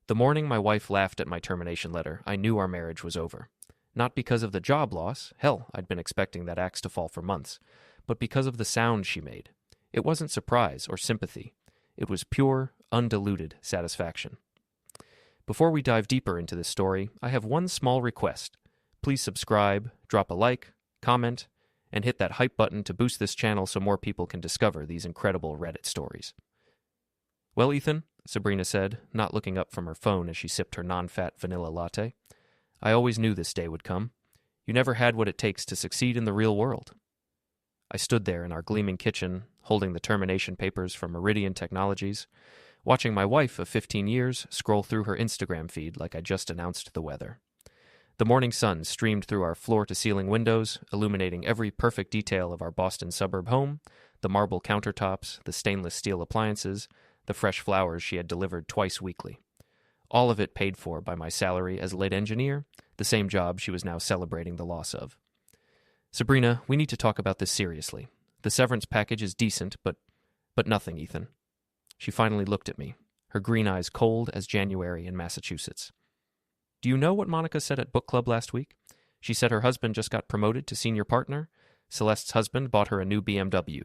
The morning my wife laughed at my termination letter, I knew our marriage was over. Not because of the job loss, hell, I'd been expecting that axe to fall for months, but because of the sound she made. It wasn't surprise or sympathy. It was pure, undiluted satisfaction. Before we dive deeper into this story, I have one small request. Please subscribe, drop a like, comment, and hit that hype button to boost this channel so more people can discover these incredible Reddit stories. Well, Ethan, Sabrina said, not looking up from her phone as she sipped her non-fat vanilla latte, I always knew this day would come. You never had what it takes to succeed in the real world. I stood there in our gleaming kitchen, holding the termination papers from Meridian Technologies, watching my wife of 15 years scroll through her Instagram feed like I just announced the weather. The morning sun streamed through our floor-to-ceiling windows, illuminating every perfect detail of our Boston suburb home, the marble countertops, the stainless steel appliances, the fresh flowers she had delivered twice weekly. All of it paid for by my salary as lead engineer, the same job she was now celebrating the loss of. Sabrina, we need to talk about this seriously. The severance package is decent, but nothing, Ethan. She finally looked at me, her green eyes cold as January in Massachusetts. Do you know what Monica said at book club last week? She said her husband just got promoted to senior partner. Celeste's husband bought her a new BMW.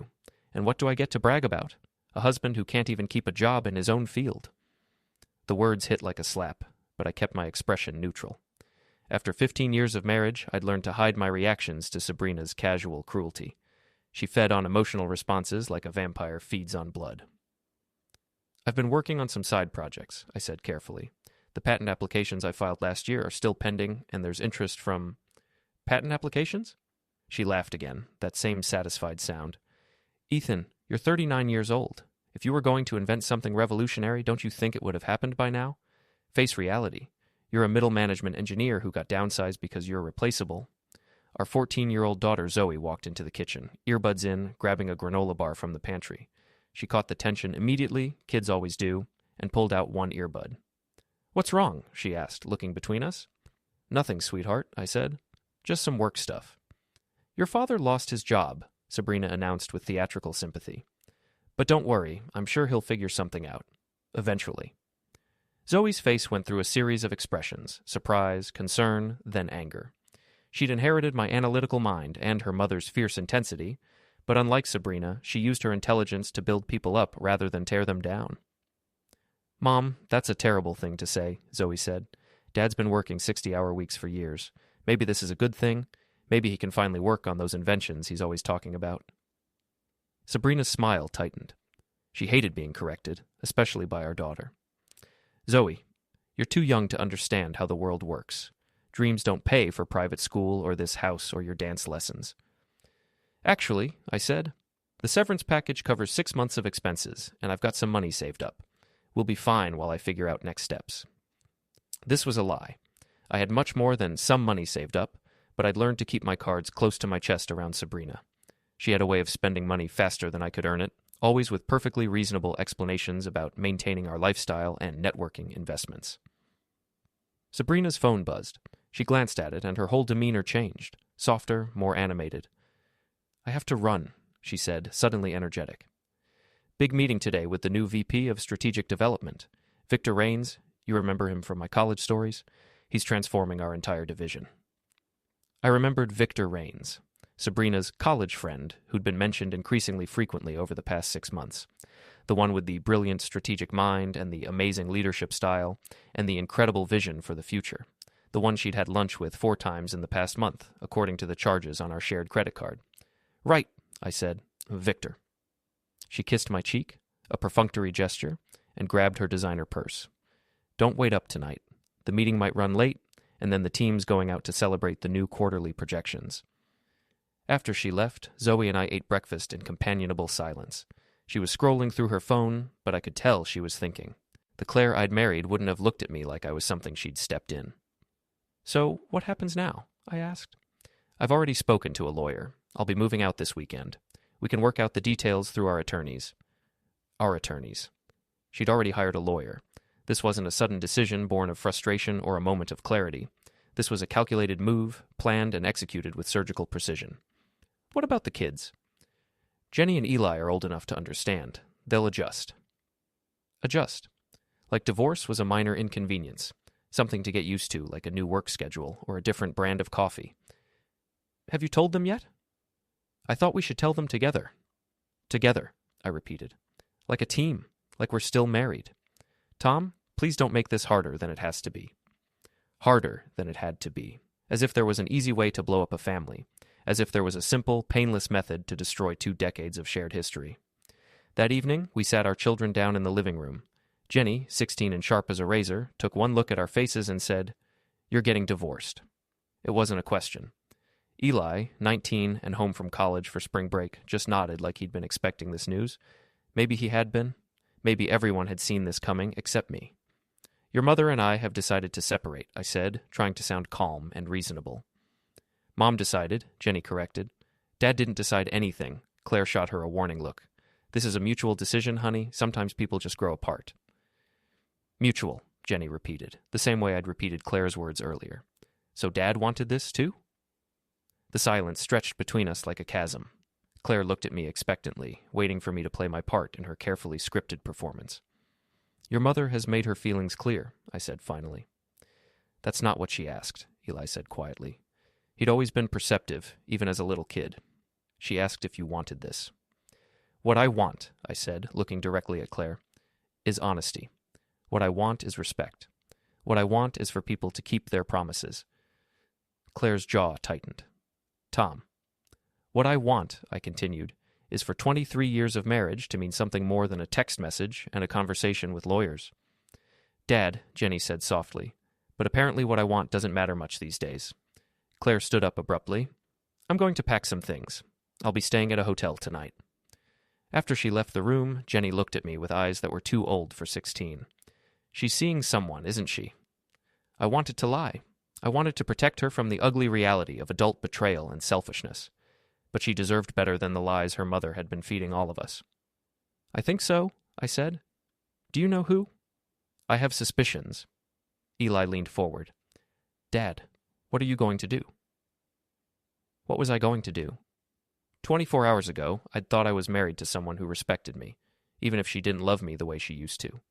And what do I get to brag about? A husband who can't even keep a job in his own field. The words hit like a slap, but I kept my expression neutral. After 15 years of marriage, I'd learned to hide my reactions to Sabrina's casual cruelty. She fed on emotional responses like a vampire feeds on blood. I've been working on some side projects, I said carefully. The patent applications I filed last year are still pending, and there's interest from... Patent applications? She laughed again, that same satisfied sound. Ethan, you're 39 years old. If you were going to invent something revolutionary, don't you think it would have happened by now? Face reality. You're a middle management engineer who got downsized because you're replaceable. Our 14-year-old daughter Zoe walked into the kitchen, earbuds in, grabbing a granola bar from the pantry. She caught the tension immediately, kids always do, and pulled out one earbud. What's wrong? She asked, looking between us. Nothing, sweetheart, I said. Just some work stuff. Your father lost his job, Sabrina announced with theatrical sympathy. But don't worry, I'm sure he'll figure something out. Eventually. Zoe's face went through a series of expressions, surprise, concern, then anger. She'd inherited my analytical mind and her mother's fierce intensity, but unlike Sabrina, she used her intelligence to build people up rather than tear them down. Mom, that's a terrible thing to say, Zoe said. Dad's been working 60-hour weeks for years. Maybe this is a good thing. Maybe he can finally work on those inventions he's always talking about. Sabrina's smile tightened. She hated being corrected, especially by our daughter. Zoe, you're too young to understand how the world works. Dreams don't pay for private school or this house or your dance lessons. Actually, I said, the severance package covers 6 months of expenses, and I've got some money saved up. We'll be fine while I figure out next steps. This was a lie. I had much more than some money saved up, but I'd learned to keep my cards close to my chest around Sabrina. She had a way of spending money faster than I could earn it, always with perfectly reasonable explanations about maintaining our lifestyle and networking investments. Sabrina's phone buzzed. She glanced at it, and her whole demeanor changed, softer, more animated. I have to run, she said, suddenly energetic. Big meeting today with the new VP of Strategic Development. Victor Rains, you remember him from my college stories? He's transforming our entire division. I remembered Victor Rains, Sabrina's college friend who'd been mentioned increasingly frequently over the past 6 months. The one with the brilliant strategic mind and the amazing leadership style and the incredible vision for the future. The one she'd had lunch with 4 times in the past month, according to the charges on our shared credit card. Right, I said. Victor. She kissed my cheek, a perfunctory gesture, and grabbed her designer purse. Don't wait up tonight. The meeting might run late, and then the team's going out to celebrate the new quarterly projections. After she left, Zoe and I ate breakfast in companionable silence. She was scrolling through her phone, but I could tell she was thinking. The Claire I'd married wouldn't have looked at me like I was something she'd stepped in. So, what happens now? I asked. I've already spoken to a lawyer. I'll be moving out this weekend. We can work out the details through our attorneys. Our attorneys. She'd already hired a lawyer. This wasn't a sudden decision born of frustration or a moment of clarity. This was a calculated move, planned and executed with surgical precision. What about the kids? Jenny and Eli are old enough to understand. They'll adjust. Adjust. Like divorce was a minor inconvenience, something to get used to, like a new work schedule or a different brand of coffee. Have you told them yet? I thought we should tell them together. Together, I repeated. Like a team, like we're still married. Tom, please don't make this harder than it has to be. Harder than it had to be, as if there was an easy way to blow up a family, as if there was a simple, painless method to destroy 2 decades of shared history. That evening, we sat our children down in the living room. Jenny, 16 and sharp as a razor, took one look at our faces and said, "You're getting divorced." It wasn't a question. Eli, 19 and home from college for spring break, just nodded like he'd been expecting this news. Maybe he had been. Maybe everyone had seen this coming except me. Your mother and I have decided to separate, I said, trying to sound calm and reasonable. Mom decided, Jenny corrected. Dad didn't decide anything. Claire shot her a warning look. This is a mutual decision, honey. Sometimes people just grow apart. Mutual, Jenny repeated, the same way I'd repeated Claire's words earlier. So Dad wanted this too? The silence stretched between us like a chasm. Claire looked at me expectantly, waiting for me to play my part in her carefully scripted performance. Your mother has made her feelings clear, I said finally. That's not what she asked, Eli said quietly. He'd always been perceptive, even as a little kid. She asked if you wanted this. What I want, I said, looking directly at Claire, is honesty. What I want is respect. What I want is for people to keep their promises. Claire's jaw tightened. Tom. What I want, I continued, is for 23 years of marriage to mean something more than a text message and a conversation with lawyers. Dad, Jenny said softly, but apparently what I want doesn't matter much these days. Claire stood up abruptly. I'm going to pack some things. I'll be staying at a hotel tonight. After she left the room, Jenny looked at me with eyes that were too old for 16. She's seeing someone, isn't she? I wanted to lie. I wanted to protect her from the ugly reality of adult betrayal and selfishness. But she deserved better than the lies her mother had been feeding all of us. I think so, I said. Do you know who? I have suspicions. Eli leaned forward. Dad, what are you going to do? What was I going to do? 24 hours ago, I'd thought I was married to someone who respected me, even if she didn't love me the way she used to.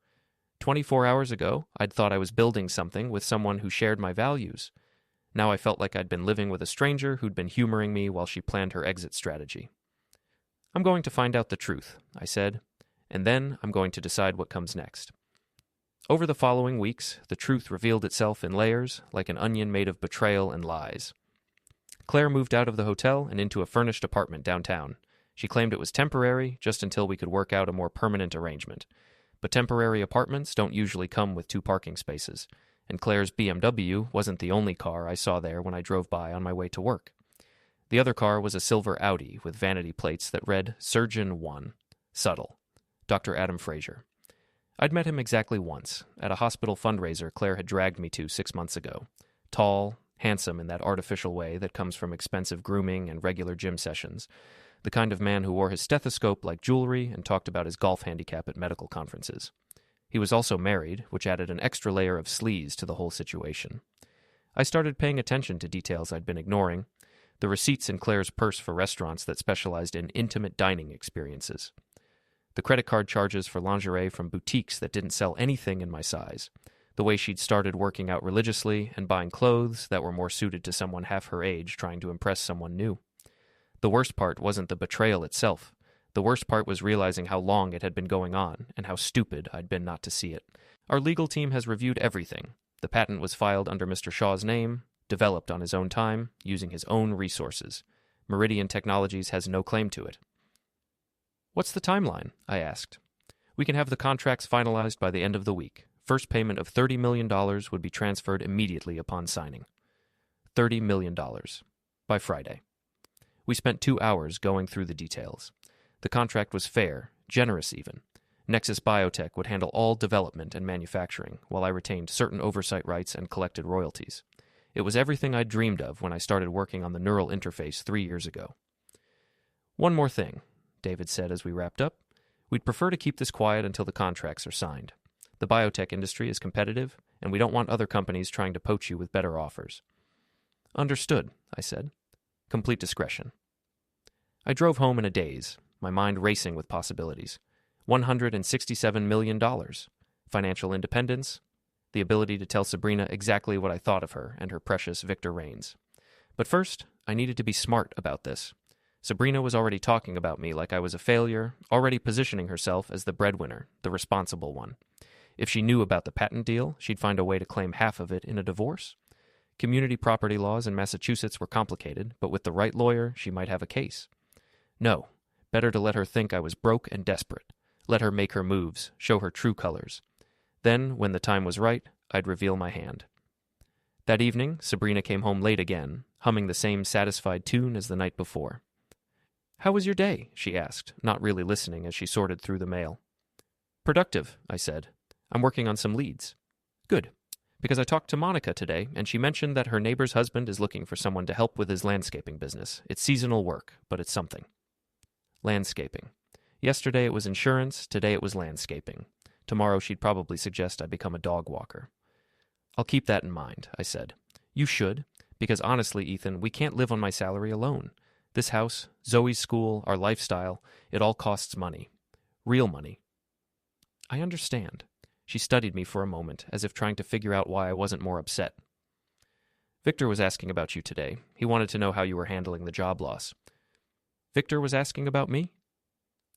24 hours ago, I'd thought I was building something with someone who shared my values. Now I felt like I'd been living with a stranger who'd been humoring me while she planned her exit strategy. I'm going to find out the truth, I said, and then I'm going to decide what comes next. Over the following weeks, the truth revealed itself in layers, like an onion made of betrayal and lies. Claire moved out of the hotel and into a furnished apartment downtown. She claimed it was temporary, just until we could work out a more permanent arrangement. But temporary apartments don't usually come with 2 parking spaces, and Claire's BMW wasn't the only car I saw there when I drove by on my way to work. The other car was a silver Audi with vanity plates that read Surgeon 1, subtle, Dr. Adam Fraser. I'd met him exactly once, at a hospital fundraiser Claire had dragged me to 6 months ago. Tall, handsome in that artificial way that comes from expensive grooming and regular gym sessions, the kind of man who wore his stethoscope like jewelry and talked about his golf handicap at medical conferences. He was also married, which added an extra layer of sleaze to the whole situation. I started paying attention to details I'd been ignoring, the receipts in Claire's purse for restaurants that specialized in intimate dining experiences, the credit card charges for lingerie from boutiques that didn't sell anything in my size, the way she'd started working out religiously and buying clothes that were more suited to someone half her age trying to impress someone new. The worst part wasn't the betrayal itself. The worst part was realizing how long it had been going on and how stupid I'd been not to see it. Our legal team has reviewed everything. The patent was filed under Mr. Shaw's name, developed on his own time, using his own resources. Meridian Technologies has no claim to it. What's the timeline? I asked. We can have the contracts finalized by the end of the week. First payment of $30 million would be transferred immediately upon signing. $30 million. By Friday. We spent 2 hours going through the details. The contract was fair, generous even. Nexus Biotech would handle all development and manufacturing, while I retained certain oversight rights and collected royalties. It was everything I'd dreamed of when I started working on the neural interface 3 years ago. One more thing, David said as we wrapped up. We'd prefer to keep this quiet until the contracts are signed. The biotech industry is competitive, and we don't want other companies trying to poach you with better offers. Understood, I said. Complete discretion. I drove home in a daze, my mind racing with possibilities. $167 million. financial independence, the ability to tell Sabrina exactly what I thought of her and her precious Victor Rains. But first, I needed to be smart about this. Sabrina was already talking about me like I was a failure, already positioning herself as the breadwinner, the responsible one. If she knew about the patent deal, she'd find a way to claim half of it in a divorce. Community property laws in Massachusetts were complicated, but with the right lawyer, she might have a case. No, better to let her think I was broke and desperate. Let her make her moves, show her true colors. Then, when the time was right, I'd reveal my hand. That evening, Sabrina came home late again, humming the same satisfied tune as the night before. "How was your day?" she asked, not really listening as she sorted through the mail. "Productive," I said. "I'm working on some leads." "Good, because I talked to Monica today, and she mentioned that her neighbor's husband is looking for someone to help with his landscaping business. It's seasonal work, but it's something." Landscaping. Yesterday it was insurance, today it was landscaping. Tomorrow she'd probably suggest I become a dog walker. "I'll keep that in mind," I said. "You should, because honestly, Ethan, we can't live on my salary alone. This house, Zoe's school, our lifestyle, it all costs money. Real money." "I understand." She studied me for a moment, as if trying to figure out why I wasn't more upset. "Victor was asking about you today. He wanted to know how you were handling the job loss." "Victor was asking about me?"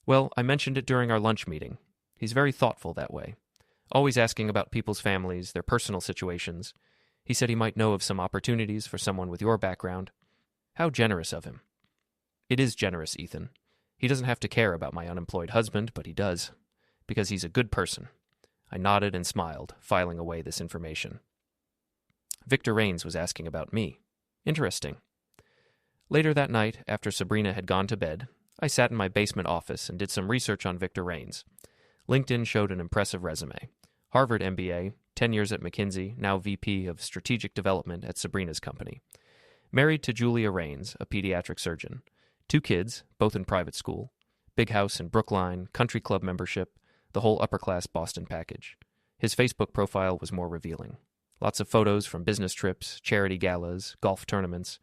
"Well, I mentioned it during our lunch meeting. He's very thoughtful that way. Always asking about people's families, their personal situations. He said he might know of some opportunities for someone with your background. How generous of him." "It is generous, Ethan. He doesn't have to care about my unemployed husband, but he does. Because he's a good person." I nodded and smiled, filing away this information. Victor Rains was asking about me. Interesting. Later that night, after Sabrina had gone to bed, I sat in my basement office and did some research on Victor Rains. LinkedIn showed an impressive resume. Harvard MBA, 10 years at McKinsey, now VP of Strategic Development at Sabrina's company. Married to Julia Rains, a pediatric surgeon. 2 kids, both in private school. Big house in Brookline, country club membership, the whole upper-class Boston package. His Facebook profile was more revealing. Lots of photos from business trips, charity galas, golf tournaments.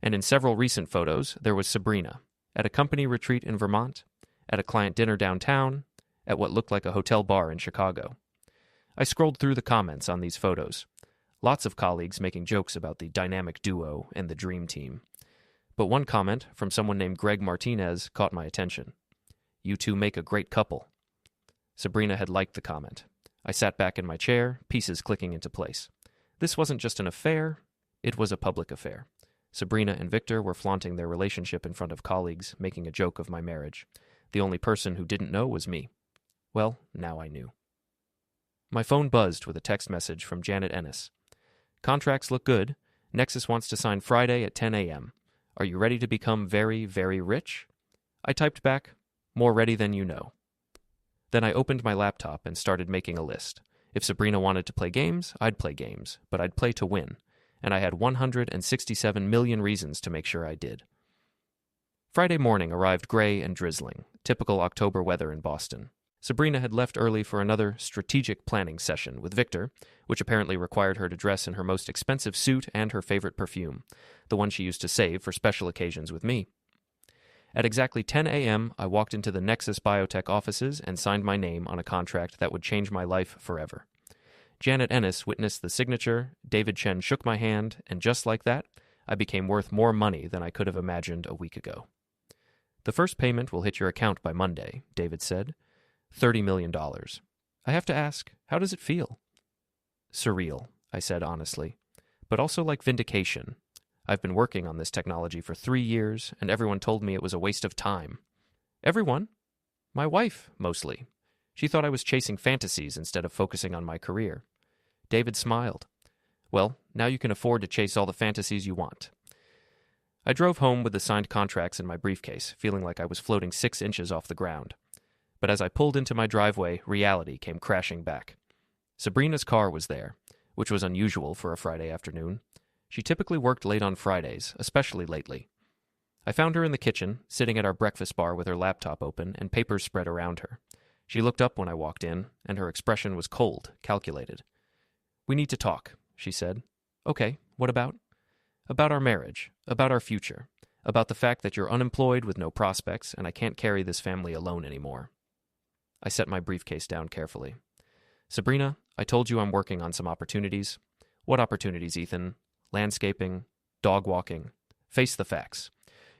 And in several recent photos, there was Sabrina, at a company retreat in Vermont, at a client dinner downtown, at what looked like a hotel bar in Chicago. I scrolled through the comments on these photos. Lots of colleagues making jokes about the dynamic duo and the dream team. But one comment from someone named Greg Martinez caught my attention. "You two make a great couple." Sabrina had liked the comment. I sat back in my chair, pieces clicking into place. This wasn't just an affair, it was a public affair. Sabrina and Victor were flaunting their relationship in front of colleagues, making a joke of my marriage. The only person who didn't know was me. Well, now I knew. My phone buzzed with a text message from Janet Ennis. "Contracts look good. Nexus wants to sign Friday at 10 a.m. Are you ready to become very, very rich?" I typed back, "More ready than you know." Then I opened my laptop and started making a list. If Sabrina wanted to play games, I'd play games, but I'd play to win. And I had 167 million reasons to make sure I did. Friday morning arrived gray and drizzling, typical October weather in Boston. Sabrina had left early for another strategic planning session with Victor, which apparently required her to dress in her most expensive suit and her favorite perfume, the one she used to save for special occasions with me. At exactly 10 a.m., I walked into the Nexus Biotech offices and signed my name on a contract that would change my life forever. Janet Ennis witnessed the signature, David Chen shook my hand, and just like that, I became worth more money than I could have imagined a week ago. "The first payment will hit your account by Monday," David said. $30 million. I have to ask, how does it feel? Surreal, I said honestly, but also like vindication. I've been working on this technology for 3 years, and everyone told me it was a waste of time. Everyone? My wife, mostly. She thought I was chasing fantasies instead of focusing on my career. David smiled. Well, now you can afford to chase all the fantasies you want. I drove home with the signed contracts in my briefcase, feeling like I was floating 6 inches off the ground. But as I pulled into my driveway, reality came crashing back. Sabrina's car was there, which was unusual for a Friday afternoon. She typically worked late on Fridays, especially lately. I found her in the kitchen, sitting at our breakfast bar with her laptop open and papers spread around her. She looked up when I walked in, and her expression was cold, calculated. "We need to talk," she said. "Okay, what about?" "About our marriage, about our future, about the fact that you're unemployed with no prospects, and I can't carry this family alone anymore." I set my briefcase down carefully. Sabrina, I told you I'm working on some opportunities. What opportunities, Ethan? Landscaping, dog walking. Face the facts.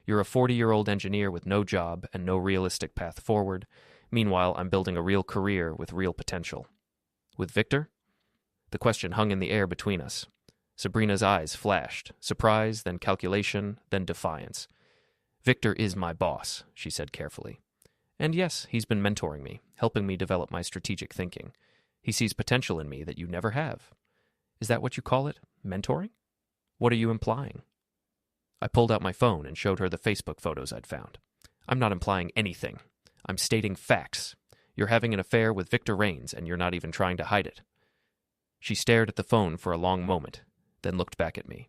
You're a 40-year-old engineer with no job and no realistic path forward. Meanwhile, I'm building a real career with real potential. With Victor? The question hung in the air between us. Sabrina's eyes flashed, surprise, then calculation, then defiance. Victor is my boss, she said carefully. And yes, he's been mentoring me, helping me develop my strategic thinking. He sees potential in me that you never have. Is that what you call it? Mentoring? What are you implying? I pulled out my phone and showed her the Facebook photos I'd found. I'm not implying anything. I'm stating facts. You're having an affair with Victor Rains, and you're not even trying to hide it. She stared at the phone for a long moment, then looked back at me.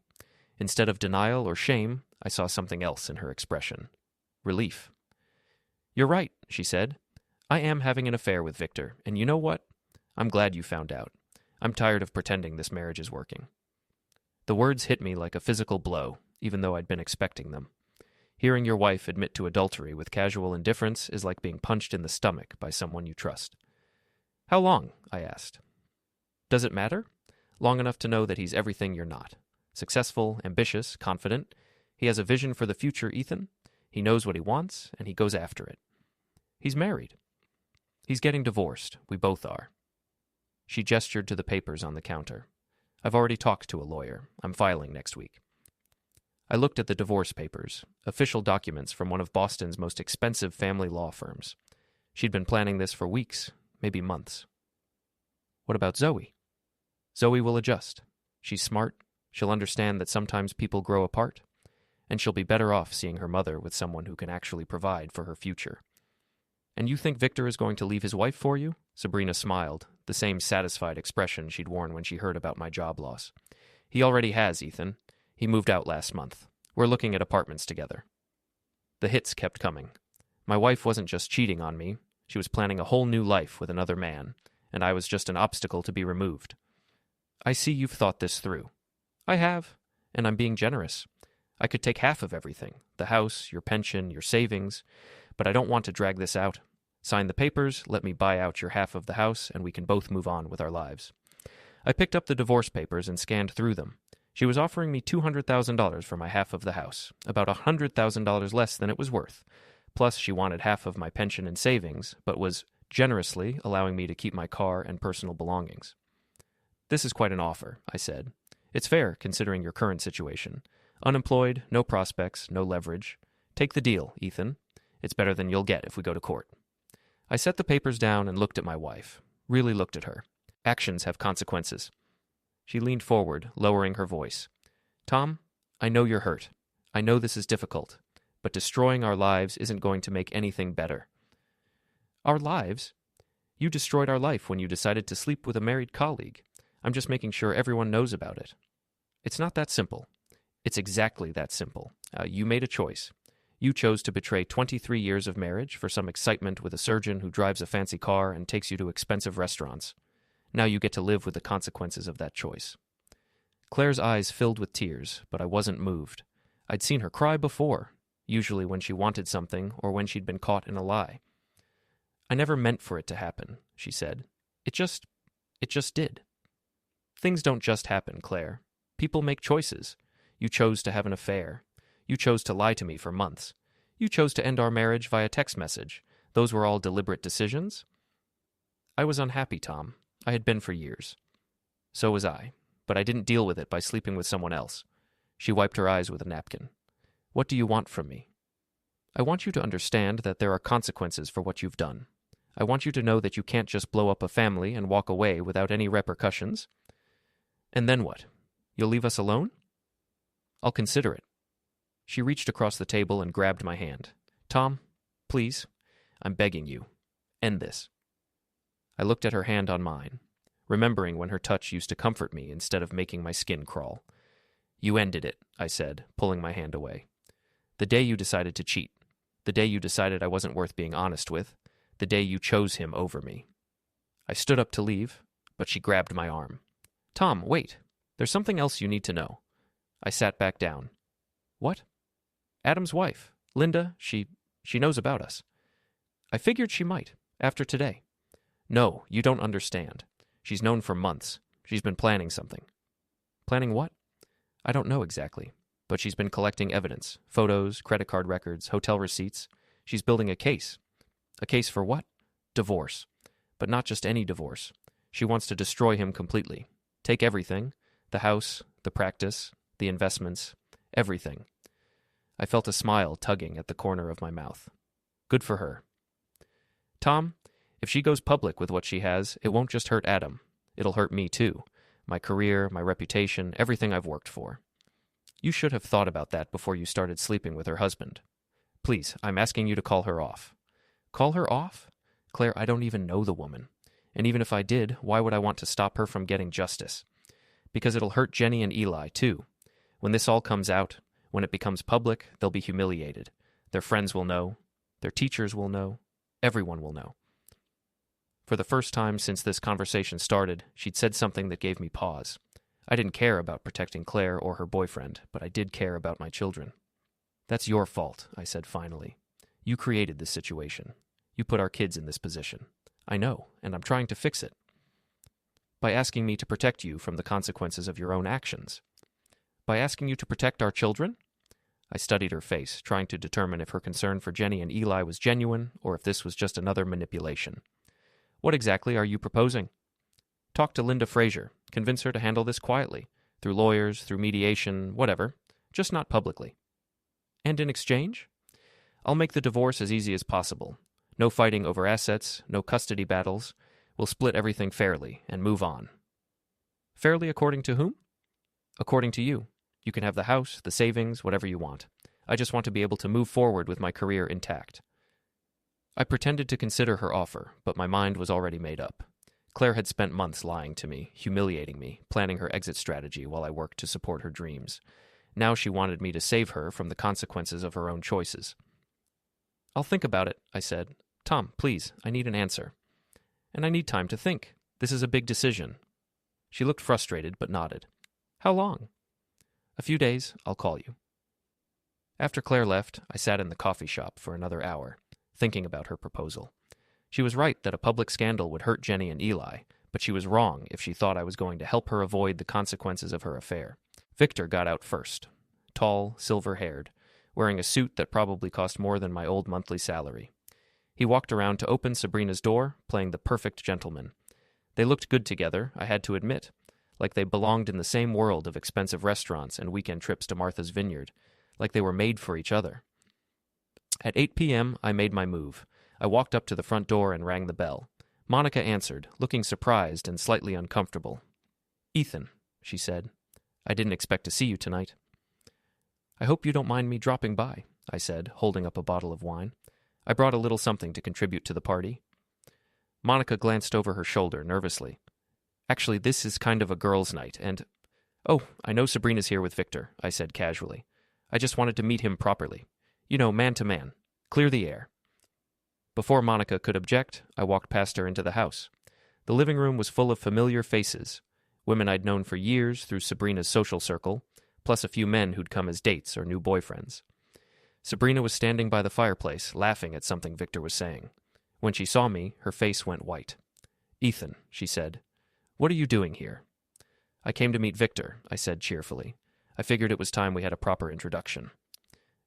Instead of denial or shame, I saw something else in her expression. Relief. You're right, she said. I am having an affair with Victor, and you know what? I'm glad you found out. I'm tired of pretending this marriage is working. The words hit me like a physical blow, even though I'd been expecting them. Hearing your wife admit to adultery with casual indifference is like being punched in the stomach by someone you trust. How long? I asked. Does it matter? Long enough to know that he's everything you're not. Successful, ambitious, confident. He has a vision for the future, Ethan. He knows what he wants, and he goes after it. He's married. He's getting divorced. We both are. She gestured to the papers on the counter. I've already talked to a lawyer. I'm filing next week. I looked at the divorce papers, official documents from one of Boston's most expensive family law firms. She'd been planning this for weeks, maybe months. What about Zoe? Zoe will adjust. She's smart. She'll understand that sometimes people grow apart, and she'll be better off seeing her mother with someone who can actually provide for her future. And you think Victor is going to leave his wife for you? Sabrina smiled, the same satisfied expression she'd worn when she heard about my job loss. He already has, Ethan. He moved out last month. We're looking at apartments together. The hits kept coming. My wife wasn't just cheating on me. She was planning a whole new life with another man, and I was just an obstacle to be removed. I see you've thought this through. I have, and I'm being generous. I could take half of everything, the house, your pension, your savings, but I don't want to drag this out. Sign the papers, let me buy out your half of the house, and we can both move on with our lives. I picked up the divorce papers and scanned through them. She was offering me $200,000 for my half of the house, about $100,000 less than it was worth. Plus, she wanted half of my pension and savings, but was generously allowing me to keep my car and personal belongings. This is quite an offer, I said. It's fair, considering your current situation. Unemployed, no prospects, no leverage. Take the deal, Ethan. It's better than you'll get if we go to court. I set the papers down and looked at my wife. Really looked at her. Actions have consequences. She leaned forward, lowering her voice. Tom, I know you're hurt. I know this is difficult. But destroying our lives isn't going to make anything better. Our lives? You destroyed our life when you decided to sleep with a married colleague. I'm just making sure everyone knows about it. It's not that simple. It's exactly that simple. You made a choice. You chose to betray 23 years of marriage for some excitement with a surgeon who drives a fancy car and takes you to expensive restaurants. Now you get to live with the consequences of that choice. Claire's eyes filled with tears, but I wasn't moved. I'd seen her cry before, usually when she wanted something or when she'd been caught in a lie. I never meant for it to happen, she said. It just did. Things don't just happen, Claire. People make choices. You chose to have an affair. You chose to lie to me for months. You chose to end our marriage via text message. Those were all deliberate decisions? I was unhappy, Tom. I had been for years. So was I, but I didn't deal with it by sleeping with someone else. She wiped her eyes with a napkin. What do you want from me? I want you to understand that there are consequences for what you've done. I want you to know that you can't just blow up a family and walk away without any repercussions. And then what? You'll leave us alone? I'll consider it. She reached across the table and grabbed my hand. Tom, please, I'm begging you. End this. I looked at her hand on mine, remembering when her touch used to comfort me instead of making my skin crawl. You ended it, I said, pulling my hand away. The day you decided to cheat. The day you decided I wasn't worth being honest with. The day you chose him over me. I stood up to leave, but she grabbed my arm. Tom, wait. There's something else you need to know. I sat back down. What? Adam's wife, Linda, she knows about us. I figured she might, after today. No, you don't understand. She's known for months. She's been planning something. Planning what? I don't know exactly, but she's been collecting evidence, photos, credit card records, hotel receipts. She's building a case. A case for what? Divorce. But not just any divorce. She wants to destroy him completely. Take everything, the house, the practice, the investments, everything. I felt a smile tugging at the corner of my mouth. Good for her. Tom, if she goes public with what she has, it won't just hurt Adam. It'll hurt me too. My career, my reputation, everything I've worked for. You should have thought about that before you started sleeping with her husband. Please, I'm asking you to call her off. Call her off? Claire, I don't even know the woman. And even if I did, why would I want to stop her from getting justice? Because it'll hurt Jenny and Eli, too. When this all comes out, when it becomes public, they'll be humiliated. Their friends will know. Their teachers will know. Everyone will know. For the first time since this conversation started, she'd said something that gave me pause. I didn't care about protecting Claire or her boyfriend, but I did care about my children. That's your fault, I said finally. You created this situation. You put our kids in this position. I know, and I'm trying to fix it. By asking me to protect you from the consequences of your own actions. By asking you to protect our children? I studied her face, trying to determine if her concern for Jenny and Eli was genuine or if this was just another manipulation. What exactly are you proposing? Talk to Linda Fraser. Convince her to handle this quietly. Through lawyers, through mediation, whatever. Just not publicly. And in exchange? I'll make the divorce as easy as possible. No fighting over assets, no custody battles. We'll split everything fairly and move on. Fairly according to whom? According to you. You can have the house, the savings, whatever you want. I just want to be able to move forward with my career intact. I pretended to consider her offer, but my mind was already made up. Claire had spent months lying to me, humiliating me, planning her exit strategy while I worked to support her dreams. Now she wanted me to save her from the consequences of her own choices. I'll think about it, I said. Tom, please, I need an answer. And I need time to think. This is a big decision. She looked frustrated, but nodded. How long? A few days. I'll call you. After Claire left, I sat in the coffee shop for another hour, thinking about her proposal. She was right that a public scandal would hurt Jenny and Eli, but she was wrong if she thought I was going to help her avoid the consequences of her affair. Victor got out first. Tall, silver-haired, wearing a suit that probably cost more than my old monthly salary. He walked around to open Sabrina's door, playing the perfect gentleman. They looked good together, I had to admit, like they belonged in the same world of expensive restaurants and weekend trips to Martha's Vineyard, like they were made for each other. At 8 p.m., I made my move. I walked up to the front door and rang the bell. Monica answered, looking surprised and slightly uncomfortable. Ethan, she said, I didn't expect to see you tonight. I hope you don't mind me dropping by, I said, holding up a bottle of wine. I brought a little something to contribute to the party. Monica glanced over her shoulder nervously. Actually, this is kind of a girls' night, and... Oh, I know Sabrina's here with Victor, I said casually. I just wanted to meet him properly. You know, man to man. Clear the air. Before Monica could object, I walked past her into the house. The living room was full of familiar faces, women I'd known for years through Sabrina's social circle, plus a few men who'd come as dates or new boyfriends. Sabrina was standing by the fireplace, laughing at something Victor was saying. When she saw me, her face went white. Ethan, she said, what are you doing here? I came to meet Victor, I said cheerfully. I figured it was time we had a proper introduction.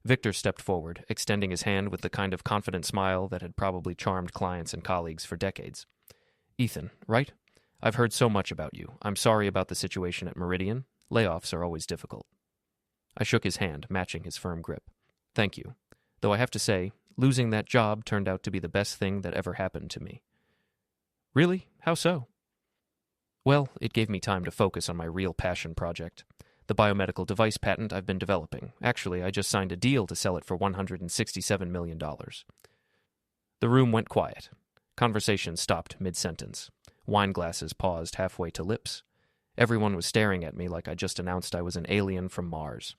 Victor stepped forward, extending his hand with the kind of confident smile that had probably charmed clients and colleagues for decades. Ethan, right? I've heard so much about you. I'm sorry about the situation at Meridian. Layoffs are always difficult. I shook his hand, matching his firm grip. Thank you. Though I have to say, losing that job turned out to be the best thing that ever happened to me. Really? How so? Well, it gave me time to focus on my real passion project. The biomedical device patent I've been developing. Actually, I just signed a deal to sell it for $167 million. The room went quiet. Conversation stopped mid-sentence. Wine glasses paused halfway to lips. Everyone was staring at me like I just announced I was an alien from Mars.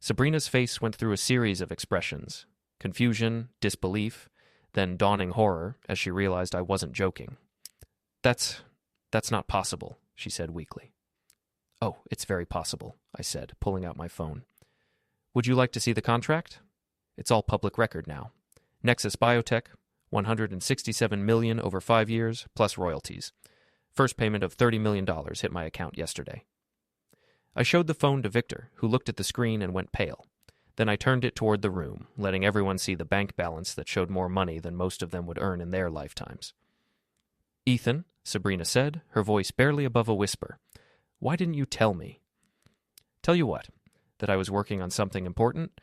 Sabrina's face went through a series of expressions. Confusion, disbelief, then dawning horror as she realized I wasn't joking. That's not possible, she said weakly. Oh, it's very possible, I said, pulling out my phone. Would you like to see the contract? It's all public record now. Nexus Biotech, $167 million over 5 years, plus royalties. First payment of $30 million hit my account yesterday. I showed the phone to Victor, who looked at the screen and went pale. Then I turned it toward the room, letting everyone see the bank balance that showed more money than most of them would earn in their lifetimes. "Ethan," Sabrina said, her voice barely above a whisper, "why didn't you tell me?" "Tell you what? That I was working on something important?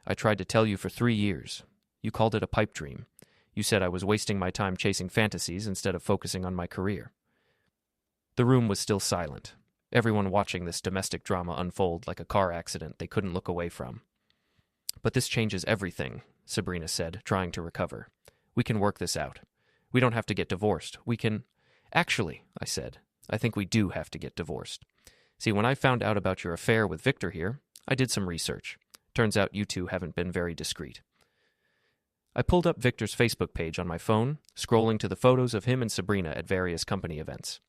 I tried to tell you for 3 years. You called it a pipe dream. You said I was wasting my time chasing fantasies instead of focusing on my career." The room was still silent, everyone watching this domestic drama unfold like a car accident they couldn't look away from. "But this changes everything," Sabrina said, trying to recover. "We can work this out. We don't have to get divorced. We can—" "Actually," I said, "I think we do have to get divorced. See, when I found out about your affair with Victor here, I did some research. Turns out you two haven't been very discreet." I pulled up Victor's Facebook page on my phone, scrolling to the photos of him and Sabrina at various company events.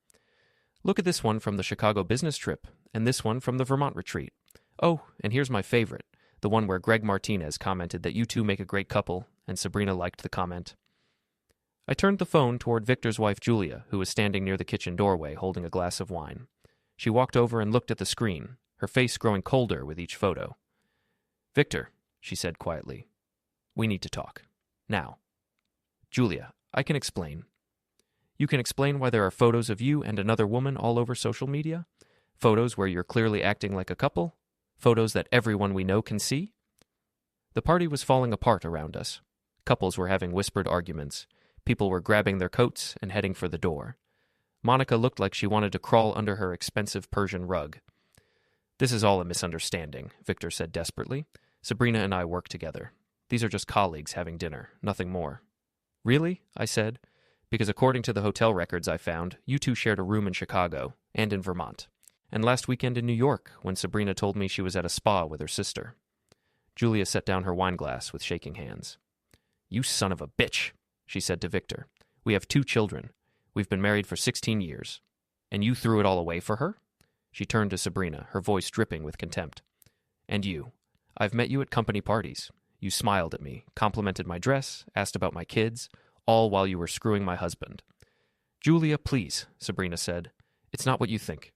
"Look at this one from the Chicago business trip, and this one from the Vermont retreat. Oh, and here's my favorite, the one where Greg Martinez commented that you two make a great couple, and Sabrina liked the comment." I turned the phone toward Victor's wife Julia, who was standing near the kitchen doorway holding a glass of wine. She walked over and looked at the screen, her face growing colder with each photo. "Victor," she said quietly, "we need to talk. Now." "Julia, I can explain." "You can explain why there are photos of you and another woman all over social media? Photos where you're clearly acting like a couple? Photos that everyone we know can see?" The party was falling apart around us. Couples were having whispered arguments. People were grabbing their coats and heading for the door. Monica looked like she wanted to crawl under her expensive Persian rug. "This is all a misunderstanding," Victor said desperately. "Sabrina and I work together. These are just colleagues having dinner, nothing more." "Really?" I said. "Because according to the hotel records I found, you two shared a room in Chicago and in Vermont, and last weekend in New York when Sabrina told me she was at a spa with her sister." Julia set down her wineglass with shaking hands. "You son of a bitch," she said to Victor. "We have 2 children. We've been married for 16 years. And you threw it all away for her?" She turned to Sabrina, her voice dripping with contempt. "And you. I've met you at company parties. You smiled at me, complimented my dress, asked about my kids, all while you were screwing my husband." "Julia, please," Sabrina said. "It's not what you think."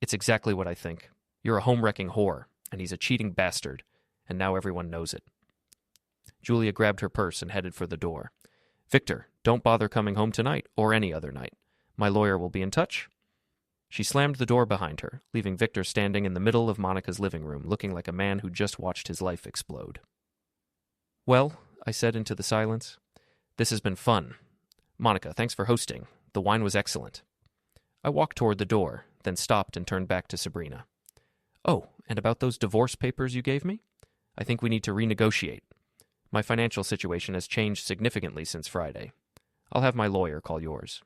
"It's exactly what I think. You're a home-wrecking whore, and he's a cheating bastard, and now everyone knows it." Julia grabbed her purse and headed for the door. "Victor, don't bother coming home tonight or any other night. My lawyer will be in touch." She slammed the door behind her, leaving Victor standing in the middle of Monica's living room, looking like a man who just watched his life explode. "Well," I said into the silence, "this has been fun. Monica, thanks for hosting. The wine was excellent." I walked toward the door, then stopped and turned back to Sabrina. "Oh, and about those divorce papers you gave me? I think we need to renegotiate. My financial situation has changed significantly since Friday. I'll have my lawyer call yours."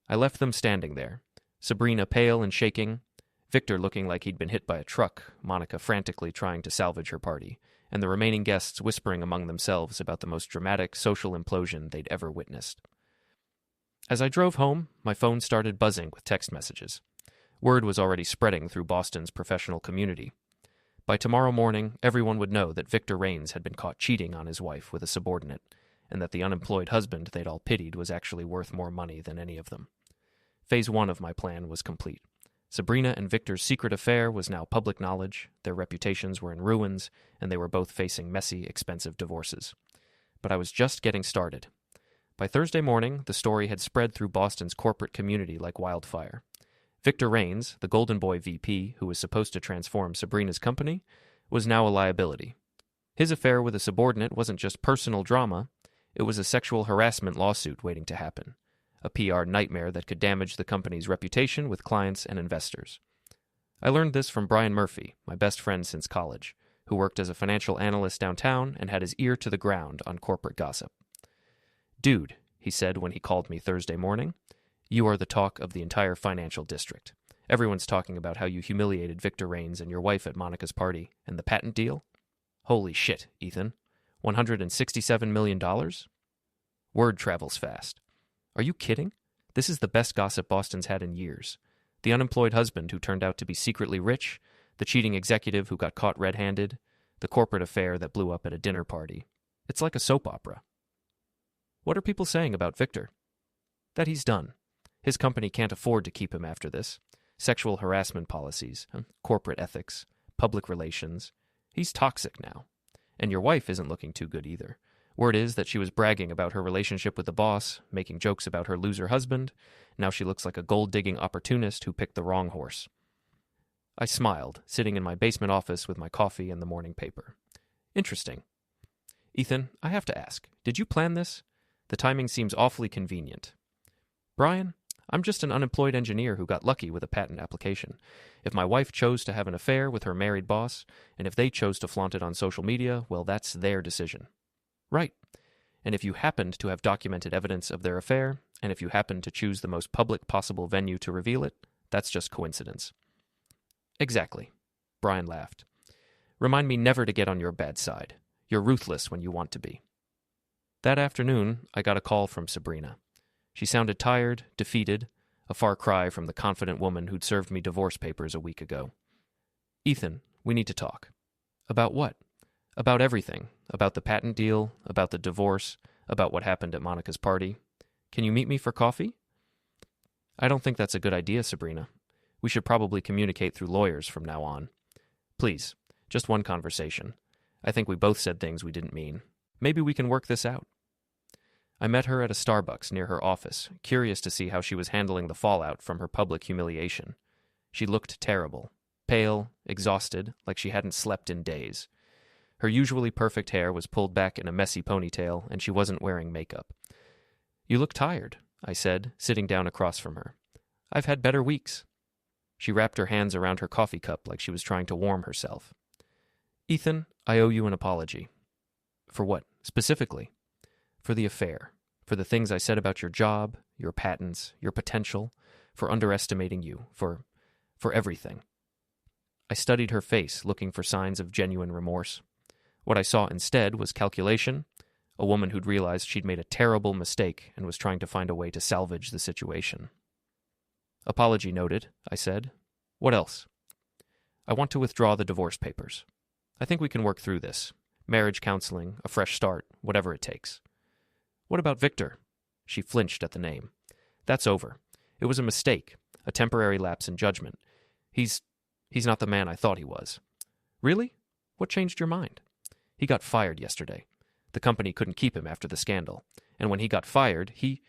I left them standing there, Sabrina pale and shaking, Victor looking like he'd been hit by a truck, Monica frantically trying to salvage her party, and the remaining guests whispering among themselves about the most dramatic social implosion they'd ever witnessed. As I drove home, my phone started buzzing with text messages. Word was already spreading through Boston's professional community. By tomorrow morning, everyone would know that Victor Raines had been caught cheating on his wife with a subordinate, and that the unemployed husband they'd all pitied was actually worth more money than any of them. Phase 1 of my plan was complete. Sabrina and Victor's secret affair was now public knowledge, their reputations were in ruins, and they were both facing messy, expensive divorces. But I was just getting started. By Thursday morning, the story had spread through Boston's corporate community like wildfire. Victor Raines, the Golden Boy VP who was supposed to transform Sabrina's company, was now a liability. His affair with a subordinate wasn't just personal drama, it was a sexual harassment lawsuit waiting to happen, a PR nightmare that could damage the company's reputation with clients and investors. I learned this from Brian Murphy, my best friend since college, who worked as a financial analyst downtown and had his ear to the ground on corporate gossip. "Dude," he said when he called me Thursday morning, "you are the talk of the entire financial district. Everyone's talking about how you humiliated Victor Raines and your wife at Monica's party, and the patent deal? Holy shit, Ethan. $167 million? Word travels fast. Are you kidding? This is the best gossip Boston's had in years. The unemployed husband who turned out to be secretly rich, the cheating executive who got caught red-handed, the corporate affair that blew up at a dinner party. It's like a soap opera." "What are people saying about Victor?" "That he's done. His company can't afford to keep him after this. Sexual harassment policies, corporate ethics, public relations. He's toxic now. And your wife isn't looking too good either. Word is that she was bragging about her relationship with the boss, making jokes about her loser husband. Now she looks like a gold-digging opportunist who picked the wrong horse. I smiled, sitting in my basement office with my coffee and the morning paper. Interesting. Ethan, I have to ask, did you plan this? The timing seems awfully convenient. Brian, I'm just an unemployed engineer who got lucky with a patent application. If my wife chose to have an affair with her married boss, and if they chose to flaunt it on social media, well, that's their decision. Right. And if you happened to have documented evidence of their affair, and if you happened to choose the most public possible venue to reveal it, that's just coincidence. Exactly. Brian laughed. Remind me never to get on your bad side. You're ruthless when you want to be. That afternoon, I got a call from Sabrina. She sounded tired, defeated, a far cry from the confident woman who'd served me divorce papers a week ago. Ethan, we need to talk. About what? About everything. About the patent deal, about the divorce, about what happened at Monica's party. Can you meet me for coffee? I don't think that's a good idea, Sabrina. We should probably communicate through lawyers from now on. Please, just one conversation. I think we both said things we didn't mean. Maybe we can work this out. I met her at a Starbucks near her office, curious to see how she was handling the fallout from her public humiliation. She looked terrible, pale, exhausted, like she hadn't slept in days. Her usually perfect hair was pulled back in a messy ponytail, and she wasn't wearing makeup. You look tired, I said, sitting down across from her. I've had better weeks. She wrapped her hands around her coffee cup like she was trying to warm herself. Ethan, I owe you an apology. For what, specifically? For the affair, for the things I said about your job, your patents, your potential, for underestimating you, for everything. I studied her face, looking for signs of genuine remorse. What I saw instead was calculation, a woman who'd realized she'd made a terrible mistake and was trying to find a way to salvage the situation. Apology noted, I said. What else? I want to withdraw the divorce papers. I think we can work through this. Marriage counseling, a fresh start, whatever it takes. What about Victor? She flinched at the name. That's over. It was a mistake, a temporary lapse in judgment. He's not the man I thought he was. Really? What changed your mind? He got fired yesterday. The company couldn't keep him after the scandal. And when he got fired, he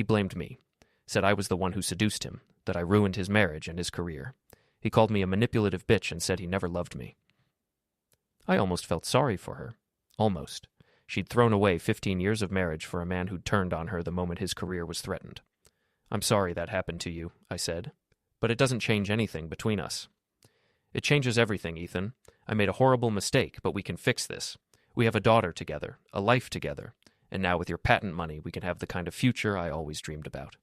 blamed me. Said I was the one who seduced him, that I ruined his marriage and his career. He called me a manipulative bitch and said he never loved me. I almost felt sorry for her. Almost. She'd thrown away 15 years of marriage for a man who'd turned on her the moment his career was threatened. I'm sorry that happened to you, I said. But it doesn't change anything between us. It changes everything, Ethan. I made a horrible mistake, but we can fix this. We have a daughter together, a life together, and now with your patent money we can have the kind of future I always dreamed about.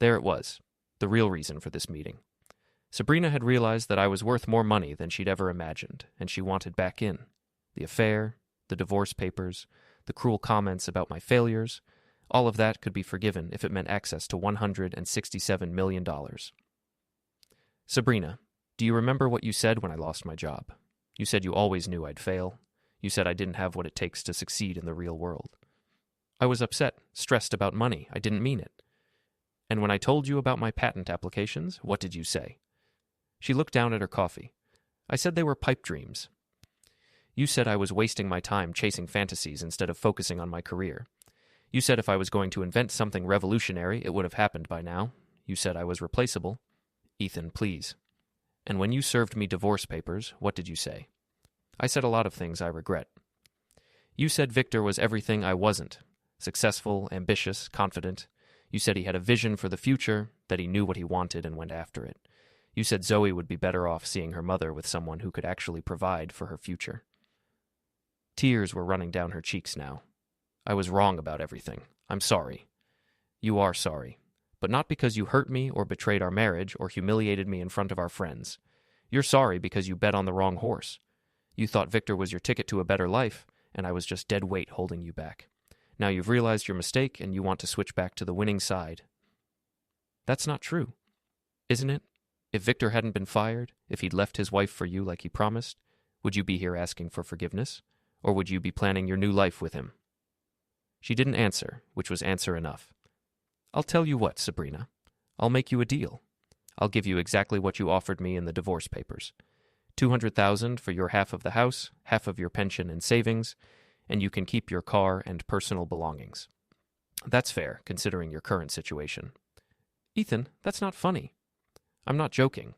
There it was, the real reason for this meeting. Sabrina had realized that I was worth more money than she'd ever imagined, and she wanted back in. The affair, the divorce papers, the cruel comments about my failures, all of that could be forgiven if it meant access to $167 million. Sabrina, do you remember what you said when I lost my job? You said you always knew I'd fail. You said I didn't have what it takes to succeed in the real world. I was upset, stressed about money. I didn't mean it. And when I told you about my patent applications, what did you say? She looked down at her coffee. I said they were pipe dreams. You said I was wasting my time chasing fantasies instead of focusing on my career. You said if I was going to invent something revolutionary, it would have happened by now. You said I was replaceable. Ethan, please. And when you served me divorce papers, what did you say? I said a lot of things I regret. You said Victor was everything I wasn't. Successful, ambitious, confident. You said he had a vision for the future, that he knew what he wanted and went after it. You said Zoe would be better off seeing her mother with someone who could actually provide for her future. Tears were running down her cheeks now. I was wrong about everything. I'm sorry. You are sorry. But not because you hurt me or betrayed our marriage or humiliated me in front of our friends. You're sorry because you bet on the wrong horse. You thought Victor was your ticket to a better life, and I was just dead weight holding you back. Now you've realized your mistake and you want to switch back to the winning side. That's not true, isn't it? If Victor hadn't been fired, if he'd left his wife for you like he promised, would you be here asking for forgiveness? Or would you be planning your new life with him? She didn't answer, which was answer enough. I'll tell you what, Sabrina. I'll make you a deal. I'll give you exactly what you offered me in the divorce papers. $200,000 for your half of the house, half of your pension and savings, and you can keep your car and personal belongings. That's fair, considering your current situation. Ethan, that's not funny. I'm not joking.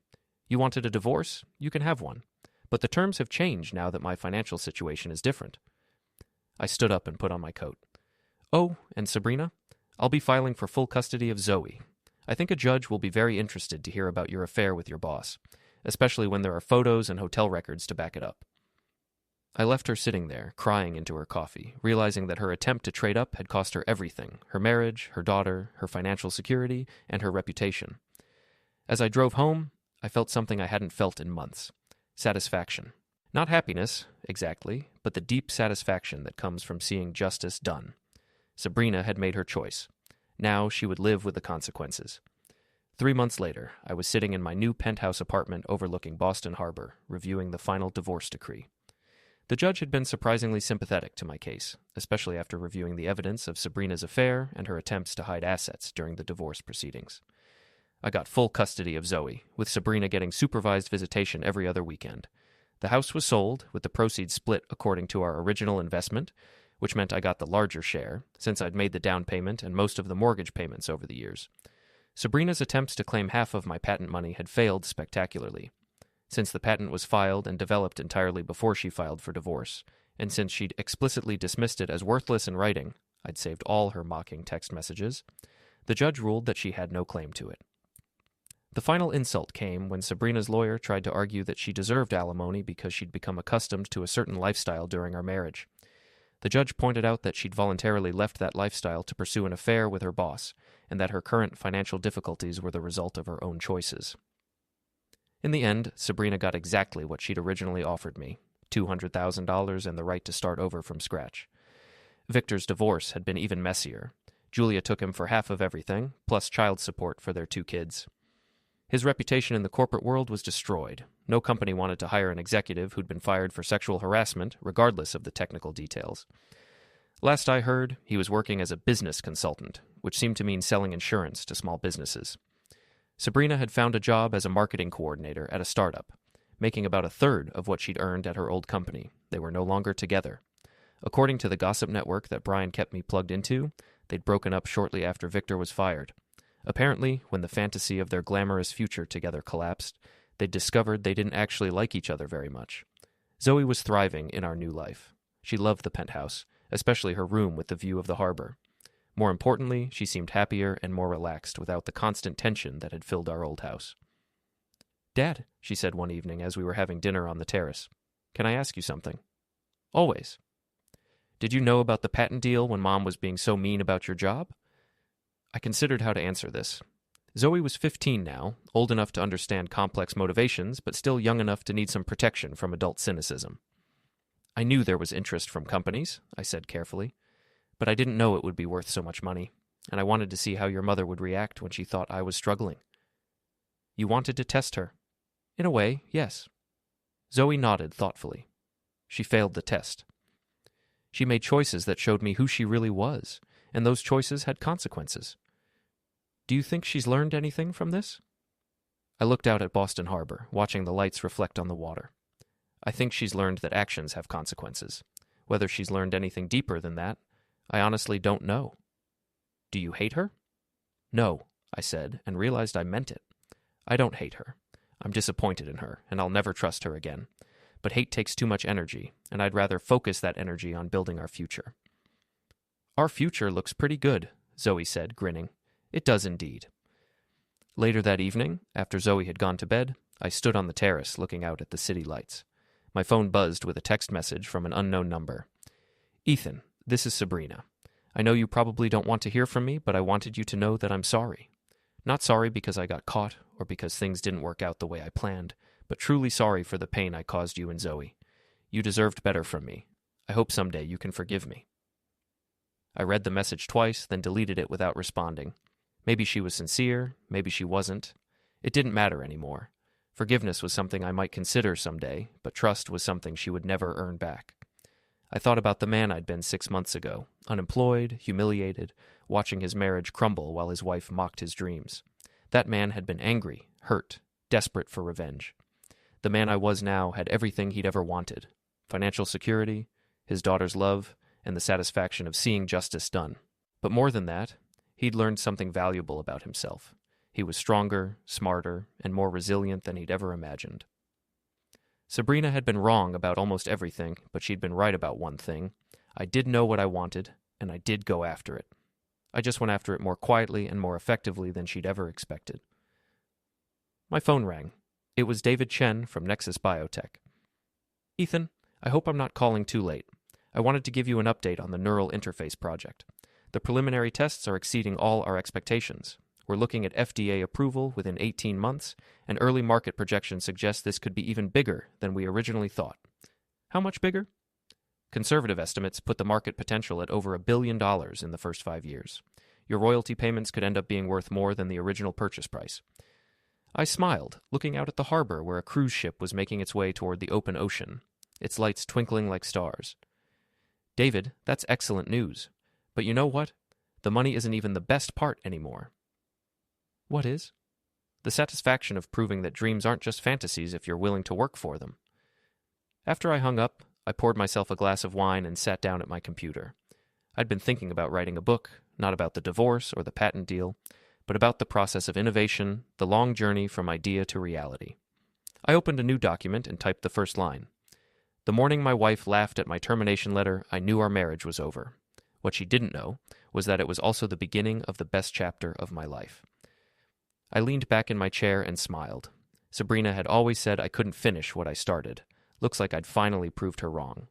You wanted a divorce? You can have one. But the terms have changed now that my financial situation is different. I stood up and put on my coat. Oh, and Sabrina, I'll be filing for full custody of Zoe. I think a judge will be very interested to hear about your affair with your boss, especially when there are photos and hotel records to back it up. I left her sitting there, crying into her coffee, realizing that her attempt to trade up had cost her everything: her marriage, her daughter, her financial security, and her reputation. As I drove home, I felt something I hadn't felt in months: satisfaction. Not happiness, exactly, but the deep satisfaction that comes from seeing justice done. Sabrina had made her choice. Now she would live with the consequences. 3 months later, I was sitting in my new penthouse apartment overlooking Boston Harbor, reviewing the final divorce decree. The judge had been surprisingly sympathetic to my case, especially after reviewing the evidence of Sabrina's affair and her attempts to hide assets during the divorce proceedings. I got full custody of Zoe, with Sabrina getting supervised visitation every other weekend. The house was sold, with the proceeds split according to our original investment, which meant I got the larger share, since I'd made the down payment and most of the mortgage payments over the years. Sabrina's attempts to claim half of my patent money had failed spectacularly. Since the patent was filed and developed entirely before she filed for divorce, and since she'd explicitly dismissed it as worthless in writing, I'd saved all her mocking text messages, the judge ruled that she had no claim to it. The final insult came when Sabrina's lawyer tried to argue that she deserved alimony because she'd become accustomed to a certain lifestyle during our marriage. The judge pointed out that she'd voluntarily left that lifestyle to pursue an affair with her boss, and that her current financial difficulties were the result of her own choices. In the end, Sabrina got exactly what she'd originally offered me: $200,000 and the right to start over from scratch. Victor's divorce had been even messier. Julia took him for half of everything, plus child support for their 2 kids. His reputation in the corporate world was destroyed. No company wanted to hire an executive who'd been fired for sexual harassment, regardless of the technical details. Last I heard, he was working as a business consultant, which seemed to mean selling insurance to small businesses. Sabrina had found a job as a marketing coordinator at a startup, making about a third of what she'd earned at her old company. They were no longer together. According to the gossip network that Brian kept me plugged into, they'd broken up shortly after Victor was fired. Apparently, when the fantasy of their glamorous future together collapsed, they'd discovered they didn't actually like each other very much. Zoe was thriving in our new life. She loved the penthouse, especially her room with the view of the harbor. More importantly, she seemed happier and more relaxed without the constant tension that had filled our old house. "Dad," she said one evening as we were having dinner on the terrace, "can I ask you something?" "Always." "Did you know about the patent deal when Mom was being so mean about your job?" I considered how to answer this. Zoe was 15 now, old enough to understand complex motivations, but still young enough to need some protection from adult cynicism. "I knew there was interest from companies," I said carefully, "but I didn't know it would be worth so much money, and I wanted to see how your mother would react when she thought I was struggling." "You wanted to test her?" "In a way, yes." Zoe nodded thoughtfully. She failed the test. She made choices that showed me who she really was, and those choices had consequences. "Do you think she's learned anything from this?" I looked out at Boston Harbor, watching the lights reflect on the water. I think she's learned that actions have consequences. Whether she's learned anything deeper than that, I honestly don't know. "Do you hate her?" "No," I said, and realized I meant it. I don't hate her. I'm disappointed in her, and I'll never trust her again. But hate takes too much energy, and I'd rather focus that energy on building our future. "Our future looks pretty good," Zoe said, grinning. "It does indeed." Later that evening, after Zoe had gone to bed, I stood on the terrace looking out at the city lights. My phone buzzed with a text message from an unknown number. "Ethan, this is Sabrina. I know you probably don't want to hear from me, but I wanted you to know that I'm sorry. Not sorry because I got caught or because things didn't work out the way I planned, but truly sorry for the pain I caused you and Zoe. You deserved better from me. I hope someday you can forgive me." I read the message twice, then deleted it without responding. Maybe she was sincere, maybe she wasn't. It didn't matter anymore. Forgiveness was something I might consider someday, but trust was something she would never earn back. I thought about the man I'd been 6 months ago, unemployed, humiliated, watching his marriage crumble while his wife mocked his dreams. That man had been angry, hurt, desperate for revenge. The man I was now had everything he'd ever wanted: financial security, his daughter's love, and the satisfaction of seeing justice done. But more than that, he'd learned something valuable about himself. He was stronger, smarter, and more resilient than he'd ever imagined. Sabrina had been wrong about almost everything, but she'd been right about one thing. I did know what I wanted, and I did go after it. I just went after it more quietly and more effectively than she'd ever expected. My phone rang. It was David Chen from Nexus Biotech. "Ethan, I hope I'm not calling too late. I wanted to give you an update on the neural interface project. The preliminary tests are exceeding all our expectations. We're looking at FDA approval within 18 months, and early market projections suggest this could be even bigger than we originally thought." "How much bigger?" "Conservative estimates put the market potential at over $1 billion in the first 5 years. Your royalty payments could end up being worth more than the original purchase price." I smiled, looking out at the harbor where a cruise ship was making its way toward the open ocean, its lights twinkling like stars. "David, that's excellent news. But you know what? The money isn't even the best part anymore." "What is?" "The satisfaction of proving that dreams aren't just fantasies if you're willing to work for them." After I hung up, I poured myself a glass of wine and sat down at my computer. I'd been thinking about writing a book, not about the divorce or the patent deal, but about the process of innovation, the long journey from idea to reality. I opened a new document and typed the first line. "The morning my wife laughed at my termination letter, I knew our marriage was over. What she didn't know was that it was also the beginning of the best chapter of my life." I leaned back in my chair and smiled. Sabrina had always said I couldn't finish what I started. Looks like I'd finally proved her wrong.